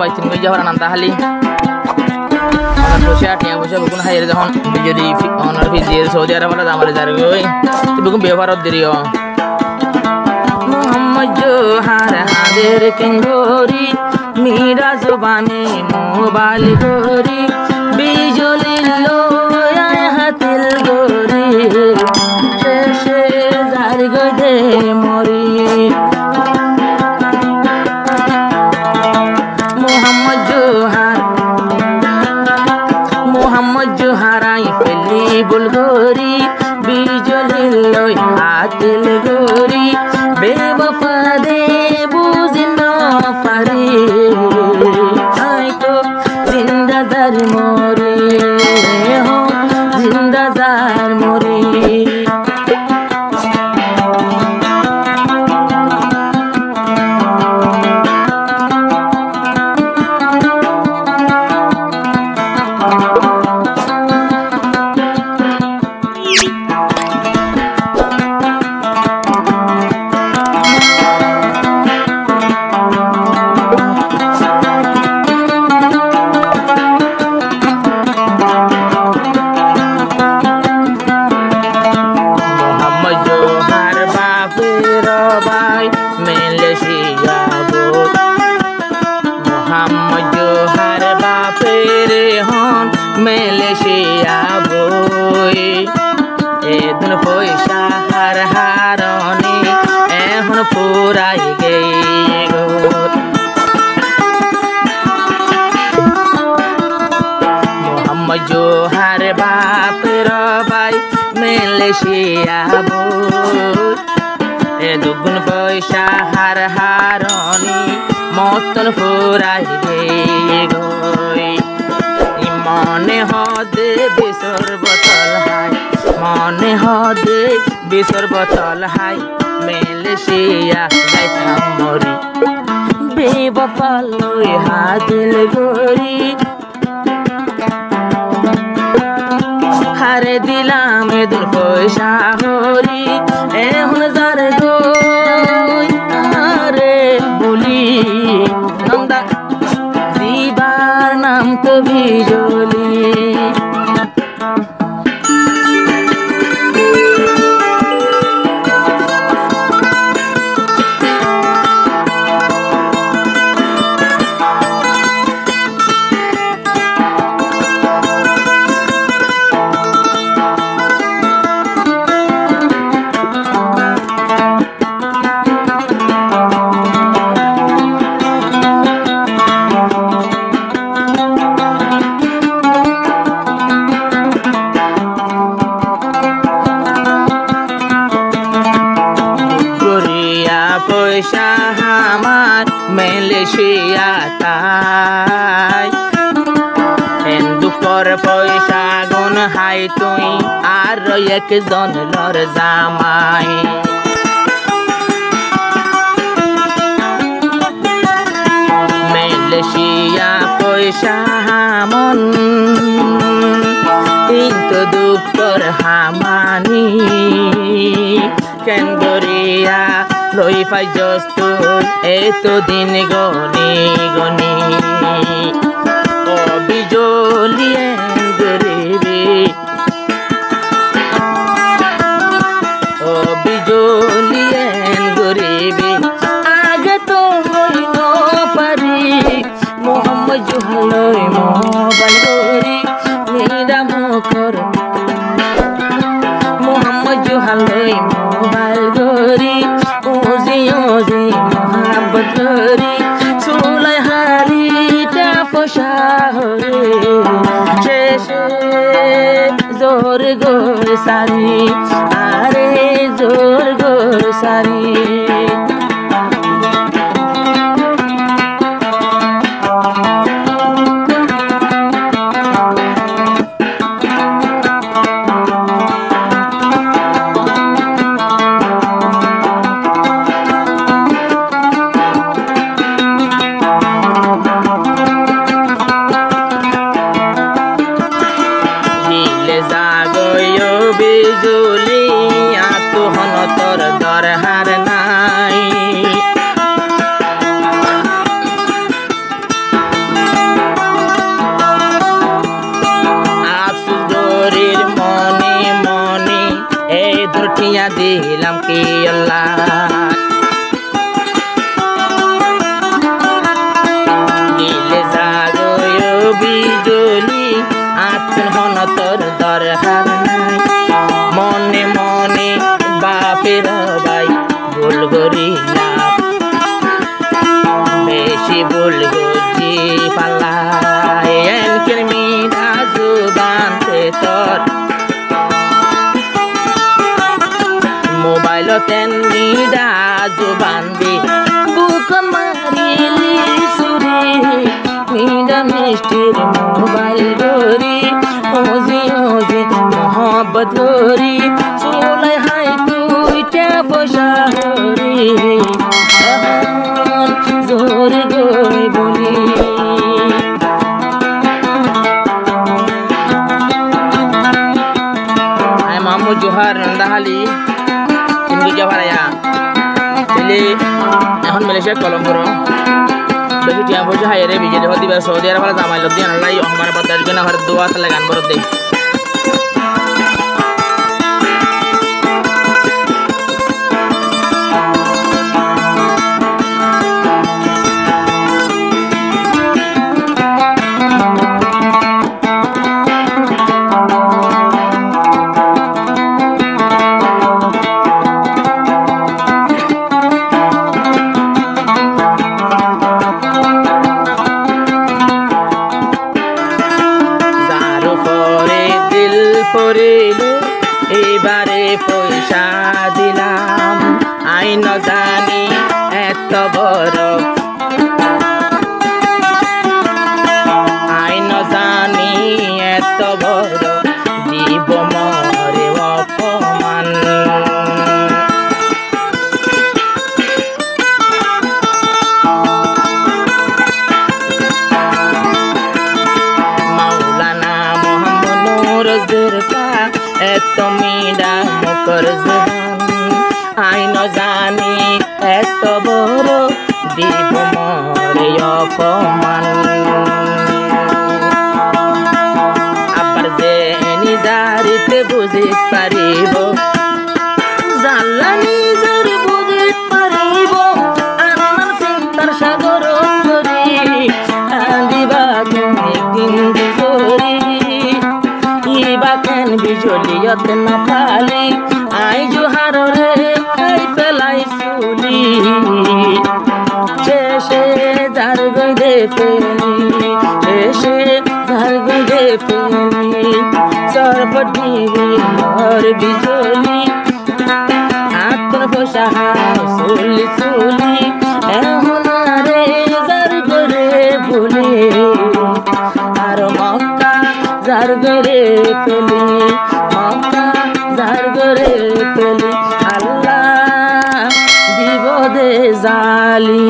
ভাই তুমি যাওয়ার আনন্দ হালি আমার বসে আটিয়া বসে বুকুন হাইরে যখন বিজলি অনার ফিজিয়ে সৌদি আরব আলা আমার যার গই বুকুন ব্যবহার দিরিও মোহাম্মদ জোহার হাদের কেঙ্গরি মীরা জবানে মোবাইল গরি বিজলি লয় হাতিল গরি শেষে যার গদে মরি মোহাম্মদ জোহারাই ফেলি বুলগরি বিজলি লই হাতিল গরি বেওয়ফা দে বুঝি না পারি আই তো জিন্দাদার মরি হো জিন্দাদার মরি Malaysia boy, edun poisa har haroni, ehun purai geigo. Muhammad Johar bapero bai, Malaysia boy, edun poisa har haroni, moton purai geigo. মনে হদে বিসর বোতল হাই মনে হদে বিসর বোতল হাই মালয়েশিয়া যাইতাম মরি বেওয়ফা লই হাতিল গরি হারে দিলাম এদুন পয়সা হরি এখন যার গই আরে বলি নন্দা দিবার নাম তো বিজলি পয়সা আমার মালয়েশিয়া তাই দুঃখর পয়সা গুন হাই তুই আর একজন লর জামাই মালয়েশিয়া পয়সা মন কিন্তু দুঃখর হামানি কেন গরিয়া লই পাই জস্ত এতো দিন গনি গনি ও বিজলি গরিবি ও বিজলি গরিবি আগে তো হই ন পারি মোহাম্মদ জোহার মোবাইল গরি মীরা মুখর মোহাম্মদ জোহার মোবাইল গরি ওজি ওজি মোহাব্বত গরি চুলাই হারিটা ফসা হরে শেষে জোর গোর সারি আরে জোর গোর সারি বিজুলি আতুহন তোর দরহার নাই এই দুটিয়া দিলাম কি আল্লাহ দিলে জাগয় বিজলি আছেন হন তোর দরকার নাই মনে মনে বাপের ভাই ভুল করিলাম বেশি ভুল করছি পাল্লাই এনকের মিঠা জুবান তোর মোবাইল তেন মিঠা জুবান দি বুক মারিলি সুরে মিঠা মিষ্টির মোবাইল ধরি ওজি ওজি মোহব্বত ধরি চলাই হাই তুই পয়সা হরি জোর গই বলি আয় মামু জোহার নন্দাহালি ইন্ডিয়া ভাড়ায়া দিলে এখন মালয়েশিয়া কলম্বো বেশি টিয়া পয়সা হাইরে বিজেডি হতে দিবার সৌদি আরব জামাই লদি আনালাই আমার বাদার জন্য হর দোয়া তালে গান বরদ দেই পড়িলু এবারে পয়সা দিলাম আই ন জানি এত বড় আই ন জানি এত বড় দিব মরে অপমান মাওলানা মোহাম্মদ নূরুজ্জোর এত মিডা মুখর জবান আই ন জানি এত বড় দিব মরে অপমান আবার যে নিজারিতে বুঝিতে পারিব জানলা নিজের বুঝিতে পারিব আমার চিন্তার সাগর ধরি দিবা তুমি একদিন ধরি বাকেন বিজলিয়ত না পালি আই জোহার রে খাই ফেলাই চুলি শেষে যার গইদে ফেলি শেষে যার গইদে ফেলি সরপটি মোর বিজলি আতর পয়সা চুলি চুলি এখন রে যার গরে বলি আর মক্কা যার গরে ফেলি মক্কা যার গরে ফেলি আল্লাহ দিব দে জালি